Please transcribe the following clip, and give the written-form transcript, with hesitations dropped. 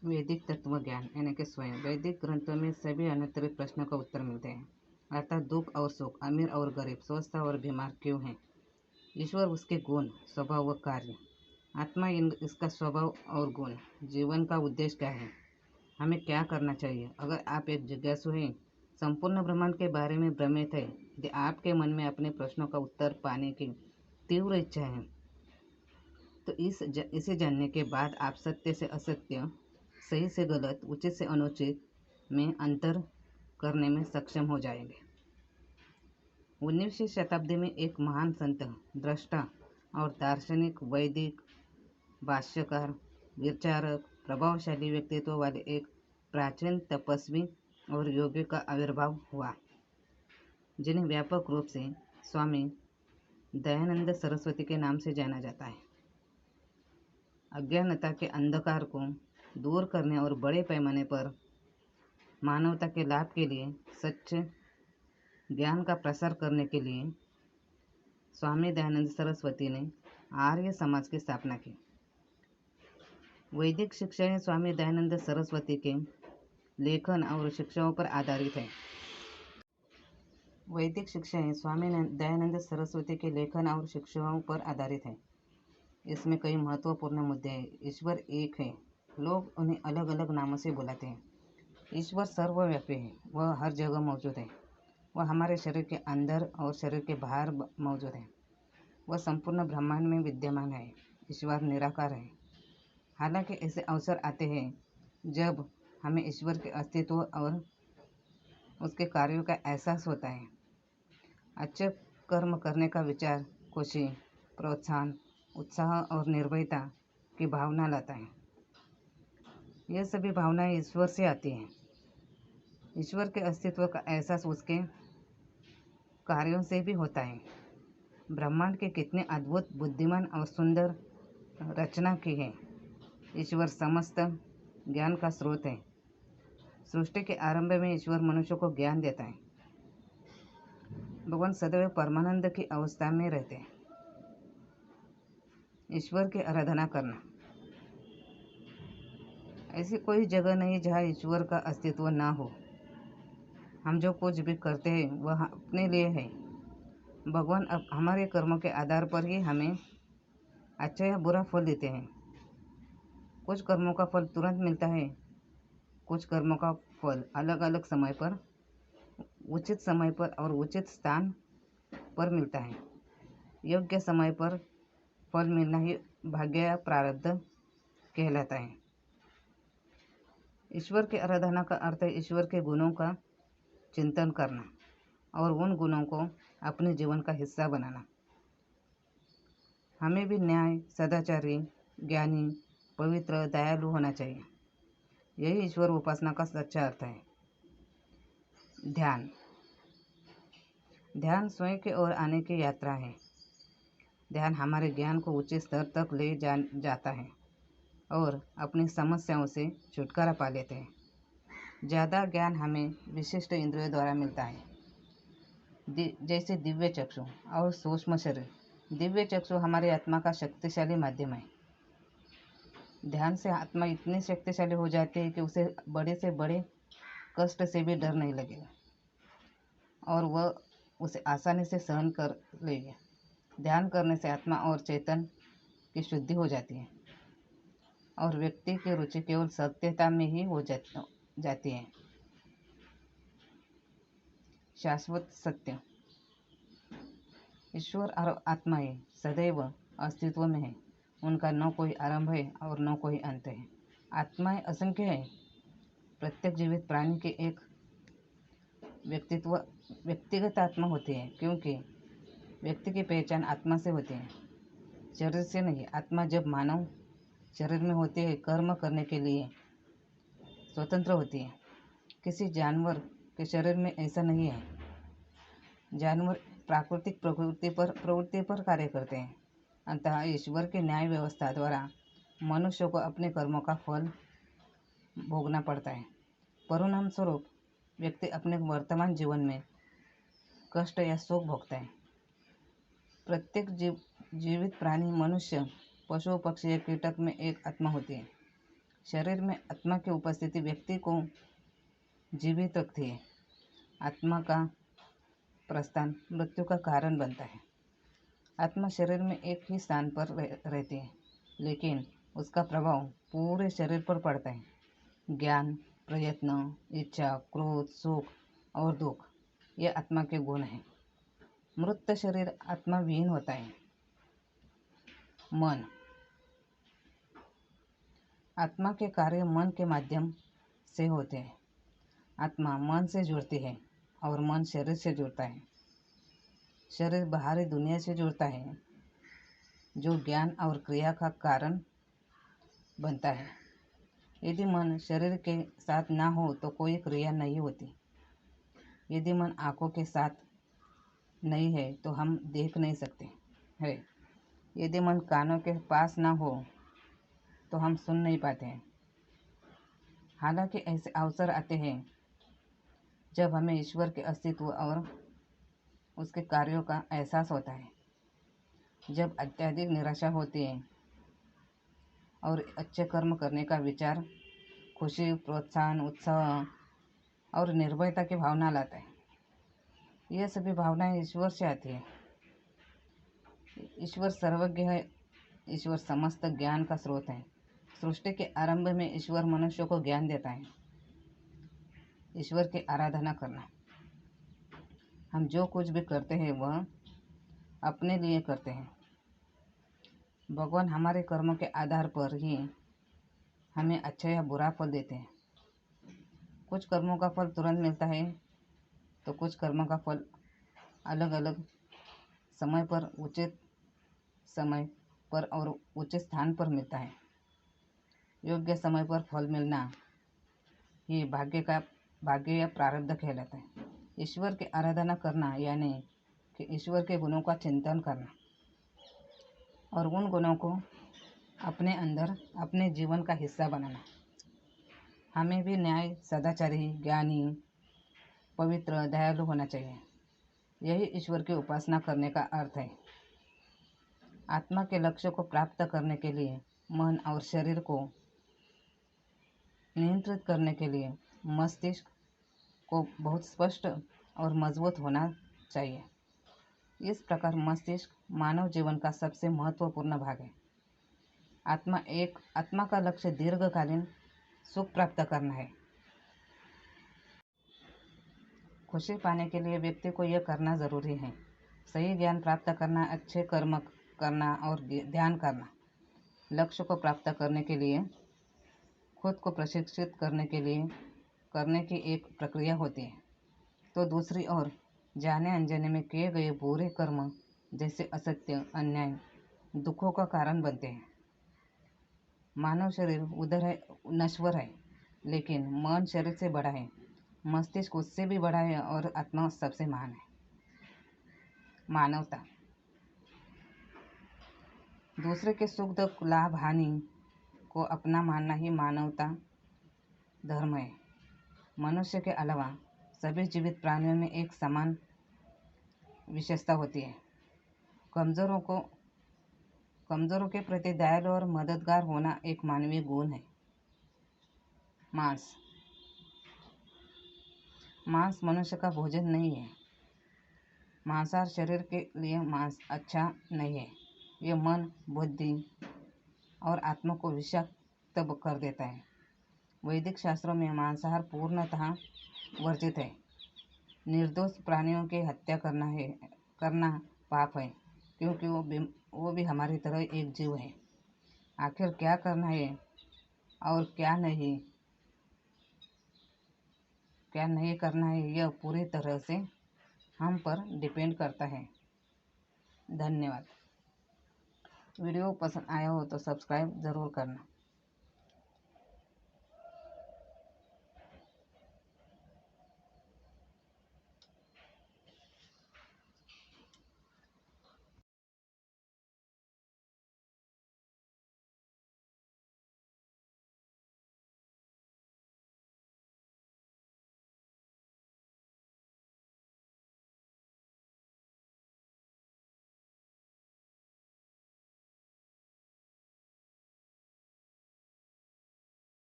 वैदिक तत्व ज्ञान यानी कि स्वयं। वैदिक ग्रंथों में सभी अनंतरित प्रश्नों का उत्तर मिलते हैं, अर्थात दुख और सुख, अमीर और गरीब, स्वस्थ और बीमार क्यों है, ईश्वर, उसके गुण, स्वभाव व कार्य, आत्मा, इसका स्वभाव और गुण, जीवन का उद्देश्य क्या है, हमें क्या करना चाहिए। अगर आप एक जिज्ञासु हैं, संपूर्ण ब्रह्मांड के बारे में भ्रमित है, यदि आपके मन में अपने प्रश्नों का उत्तर पाने की तीव्र इच्छा है, तो इसे जानने के बाद आप सत्य से असत्य, सही से गलत, उचित से अनुचित में अंतर करने में सक्षम हो जाएंगे। 19वीं शताब्दी में एक महान संत, दृष्टा और दार्शनिक, वैदिक, भाष्यकार, विचारक, प्रभावशाली व्यक्तित्व वाले एक प्राचीन तपस्वी और योगी का आविर्भाव हुआ, जिन्हें व्यापक रूप से स्वामी दयानंद सरस्वती के नाम से जाना जाता है। अज्ञानता के अंधकार को दूर करने और बड़े पैमाने पर मानवता के लाभ के लिए सच्चे ज्ञान का प्रसार करने के लिए स्वामी दयानंद सरस्वती ने आर्य समाज की स्थापना की। वैदिक शिक्षाएं स्वामी दयानंद सरस्वती के लेखन और शिक्षाओं पर आधारित है। वैदिक शिक्षाएं स्वामी दयानंद सरस्वती के लेखन और शिक्षाओं पर आधारित है। इसमें कई महत्वपूर्ण मुद्दे हैं। ईश्वर एक है, लोग उन्हें अलग अलग नामों से बुलाते हैं। ईश्वर सर्वव्यापी है, वह हर जगह मौजूद है। वह हमारे शरीर के अंदर और शरीर के बाहर मौजूद है। वह संपूर्ण ब्रह्मांड में विद्यमान है। ईश्वर निराकार है। हालांकि ऐसे अवसर आते हैं जब हमें ईश्वर के अस्तित्व और उसके कार्यों का एहसास होता है। अच्छे कर्म करने का विचार खुशी, प्रोत्साहन, उत्साह और निर्भयता की भावना लाता है। यह सभी भावनाएं ईश्वर से आती हैं। ईश्वर के अस्तित्व का एहसास उसके कार्यों से भी होता है। ब्रह्मांड के कितने अद्भुत, बुद्धिमान और सुंदर रचना की है। ईश्वर समस्त ज्ञान का स्रोत है। सृष्टि के आरंभ में ईश्वर मनुष्य को ज्ञान देता है। भगवान सदैव परमानंद की अवस्था में रहते हैं। ईश्वर की आराधना करना। ऐसी कोई जगह नहीं जहाँ ईश्वर का अस्तित्व ना हो। हम जो कुछ भी करते हैं वह अपने लिए है। भगवान अब हमारे कर्मों के आधार पर ही हमें अच्छा या बुरा फल देते हैं। कुछ कर्मों का फल तुरंत मिलता है, कुछ कर्मों का फल अलग अलग समय पर, उचित समय पर और उचित स्थान पर मिलता है। योग्य समय पर फल मिलना ही भाग्य या प्रारब्ध कहलाता है। ईश्वर की आराधना का अर्थ है ईश्वर के गुणों का चिंतन करना और उन गुणों को अपने जीवन का हिस्सा बनाना। हमें भी न्याय, सदाचारी, ज्ञानी, पवित्र, दयालु होना चाहिए। यही ईश्वर उपासना का सच्चा अर्थ है। ध्यान। ध्यान स्वयं की ओर आने की यात्रा है। ध्यान हमारे ज्ञान को उच्च स्तर तक ले जाता है और अपनी समस्याओं से छुटकारा पा लेते हैं। ज़्यादा ज्ञान हमें विशिष्ट इंद्रियों द्वारा मिलता है, जैसे दिव्य चक्षु और सूक्ष्म शरीर। दिव्य चक्षु हमारी आत्मा का शक्तिशाली माध्यम है। ध्यान से आत्मा इतनी शक्तिशाली हो जाती है कि उसे बड़े से बड़े कष्ट से भी डर नहीं लगेगा और वह उसे आसानी से सहन कर लेगी। ध्यान करने से आत्मा और चेतन की शुद्धि हो जाती है और व्यक्ति की रुचि केवल सत्यता में ही हो जाती है। शाश्वत सत्य। ईश्वर और आत्माएं सदैव अस्तित्व में है। उनका न कोई आरंभ है और न कोई अंत है। आत्माएं असंख्य है। प्रत्येक जीवित प्राणी के एक व्यक्तिगत आत्मा होती है, क्योंकि व्यक्ति की पहचान आत्मा से होती है, शरीर से नहीं। आत्मा जब मानव शरीर में होती है, कर्म करने के लिए स्वतंत्र होती है। किसी जानवर के शरीर में ऐसा नहीं है। जानवर प्राकृतिक प्रवृत्ति पर कार्य करते हैं। अतः ईश्वर की न्याय व्यवस्था द्वारा मनुष्य को अपने कर्मों का फल भोगना पड़ता है। परिणाम स्वरूप व्यक्ति अपने वर्तमान जीवन में कष्ट या सुख भोगता है। प्रत्येक जीवित प्राणी, मनुष्य, पशु, पक्षी या कीटक में एक आत्मा होती है। शरीर में आत्मा की उपस्थिति व्यक्ति को जीवित रखती है। आत्मा का प्रस्थान मृत्यु का कारण बनता है। आत्मा शरीर में एक ही स्थान पर रहती है, लेकिन उसका प्रभाव पूरे शरीर पर पड़ता है। ज्ञान, प्रयत्न, इच्छा, क्रोध, सुख और दुख ये आत्मा के गुण हैं। मृत शरीर आत्मा विहीन होता है। मन, आत्मा के कार्य मन के माध्यम से होते हैं। आत्मा मन से जुड़ती है और मन शरीर से जुड़ता है। शरीर बाहरी दुनिया से जुड़ता है, जो ज्ञान और क्रिया का कारण बनता है। यदि मन शरीर के साथ ना हो तो कोई क्रिया नहीं होती। यदि मन आँखों के साथ नहीं है तो हम देख नहीं सकते है। यदि मन कानों के पास ना हो तो हम सुन नहीं पाते हैं। हालांकि ऐसे अवसर आते हैं जब हमें ईश्वर के अस्तित्व और उसके कार्यों का एहसास होता है। जब अत्यधिक निराशा होती है और अच्छे कर्म करने का विचार खुशी, प्रोत्साहन, उत्साह और निर्भयता की भावना लाता है। यह सभी भावनाएं ईश्वर से आती है। ईश्वर सर्वज्ञ है। ईश्वर समस्त ज्ञान का स्रोत है। सृष्टि के आरंभ में ईश्वर मनुष्य को ज्ञान देता है। ईश्वर की आराधना करना। हम जो कुछ भी करते हैं वह अपने लिए करते हैं। भगवान हमारे कर्मों के आधार पर ही हमें अच्छा या बुरा फल देते हैं। कुछ कर्मों का फल तुरंत मिलता है तो कुछ कर्मों का फल अलग अलग समय पर, उचित समय पर और उचित स्थान पर मिलता है। योग्य समय पर फल मिलना ये भाग्य या प्रारब्ध कहलाता है। ईश्वर की आराधना करना यानी कि ईश्वर के गुणों का चिंतन करना और उन गुणों को अपने अंदर अपने जीवन का हिस्सा बनाना। हमें भी न्याय, सदाचारी, ज्ञानी, पवित्र, दयालु होना चाहिए। यही ईश्वर की उपासना करने का अर्थ है। आत्मा के लक्ष्य को प्राप्त करने के लिए मन और शरीर को नियंत्रित करने के लिए मस्तिष्क को बहुत स्पष्ट और मजबूत होना चाहिए। इस प्रकार मस्तिष्क मानव जीवन का सबसे महत्वपूर्ण भाग है। आत्मा का लक्ष्य दीर्घकालीन सुख प्राप्त करना है। खुशी पाने के लिए व्यक्ति को यह करना जरूरी है: सही ज्ञान प्राप्त करना, अच्छे कर्म करना और ध्यान करना। लक्ष्य को प्राप्त करने के लिए खुद को प्रशिक्षित करने की एक प्रक्रिया होती है, तो दूसरी ओर जाने अनजाने में किए गए बुरे कर्म जैसे असत्य, अन्याय दुखों का कारण बनते हैं। मानव शरीर उधर है, नश्वर है, लेकिन मन शरीर से बड़ा है, मस्तिष्क उससे भी बड़ा है और आत्मा सबसे महान है। मानवता, दूसरे के सुख दुख, लाभ हानि को अपना मानना ही मानवता धर्म है। मनुष्य के अलावा सभी जीवित प्राणियों में एक समान विशेषता होती है: कमजोरों के प्रति दयालु और मददगार होना एक मानवीय गुण है। मांस मनुष्य का भोजन नहीं है। मांसाहार शरीर के लिए मांस अच्छा नहीं है। यह मन, बुद्धि और आत्मा को विषाक्त कर देता है। वैदिक शास्त्रों में मांसाहार पूर्णतः वर्जित है। निर्दोष प्राणियों की हत्या करना पाप है, क्योंकि वो भी हमारी तरह एक जीव है। आखिर क्या करना है और क्या नहीं करना है, यह पूरी तरह से हम पर डिपेंड करता है। धन्यवाद। वीडियो पसंद आया हो तो सब्सक्राइब ज़रूर करना।